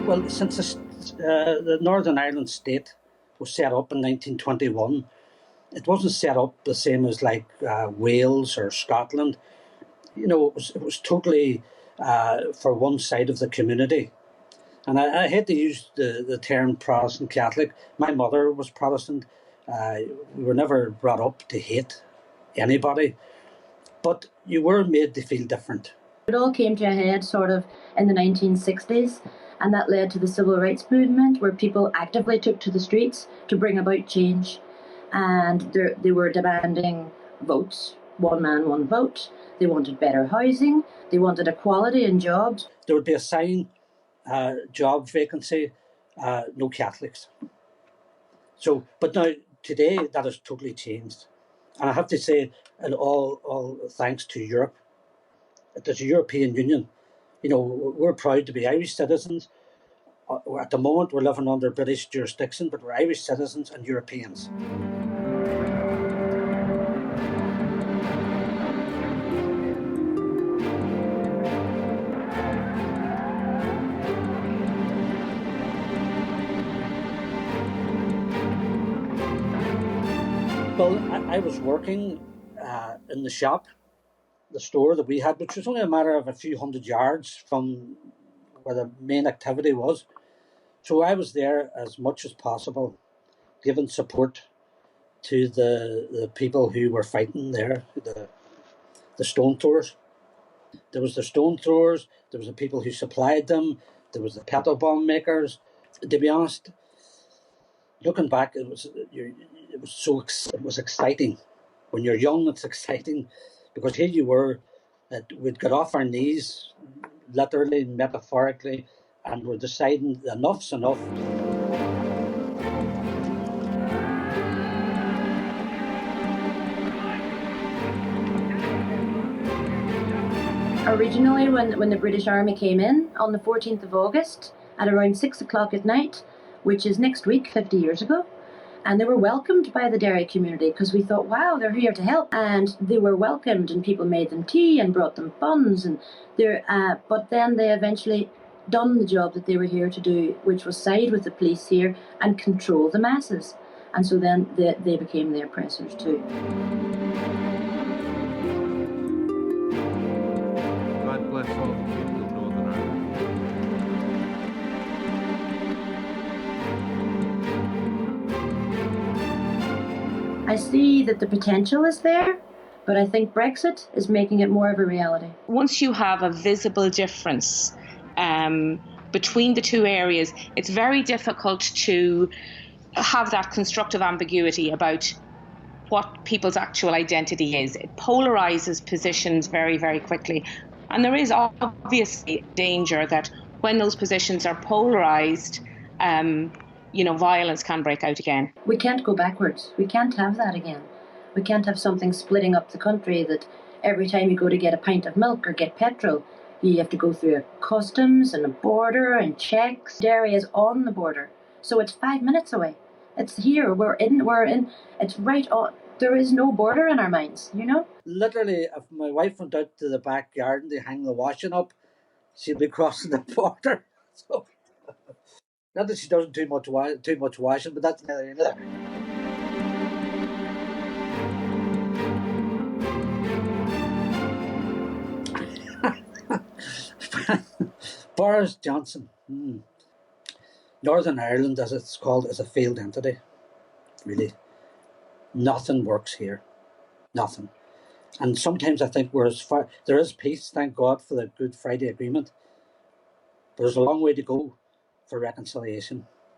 Well, since the Northern Ireland state was set up in 1921, it wasn't set up the same as like Wales or Scotland. You know, it was totally for one side of the community. And I hate to use the term Protestant Catholic. My mother was Protestant. We were never brought up to hate anybody, but you were made to feel different. It all came to a head sort of in the 1960s, and that led to the civil rights movement, where people actively took to the streets to bring about change. And they were demanding votes, one man, one vote. They wanted better housing. They wanted equality in jobs. There would be a sign, job vacancy, no Catholics. So, but now, today, that has totally changed. And I have to say, and all thanks to Europe, there's a European Union. You know, we're proud to be Irish citizens. At the moment, we're living under British jurisdiction, but we're Irish citizens and Europeans. Well, I was working in the shop, the store that we had, which was only a matter of a few hundred yards from where the main activity was. So I was there as much as possible, giving support to the people who were fighting there, the stone throwers. There was the stone throwers, there was the people who supplied them, there was the petrol bomb makers. To be honest, looking back, it was exciting. When you're young, it's exciting, because here you were, we'd got off our knees, literally, metaphorically, and we're deciding enough's enough. Originally, when the British Army came in on the 14th of August at around 6 o'clock at night, which is next week, 50 years ago, and they were welcomed by the Derry community, because we thought, wow, they're here to help. And they were welcomed, and people made them tea and brought them buns. And but then they eventually done the job that they were here to do, which was side with the police here and control the masses. And so then they became the oppressors too. God bless all the people of Northern Ireland. I see that the potential is there, but I think Brexit is making it more of a reality. Once you have a visible difference between the two areas, it's very difficult to have that constructive ambiguity about what people's actual identity is. It polarizes positions very, very quickly. And there is obviously danger that when those positions are polarized, violence can break out again. We can't go backwards. We can't have that again. We can't have something splitting up the country that every time you go to get a pint of milk or get petrol, you have to go through a customs and a border and checks. Derry is on the border, so it's 5 minutes away. It's here. We're in. It's right on. There is no border in our minds, you know? Literally, if my wife went out to the backyard and they hang the washing up, she'd be crossing the border. So, not that she doesn't too much washing, but that's neither here nor there. Boris Johnson. Northern Ireland, as it's called, is a failed entity. Really. Nothing works here. Nothing. And sometimes I think there is peace, thank God for the Good Friday Agreement, but there's a long way to go for reconciliation.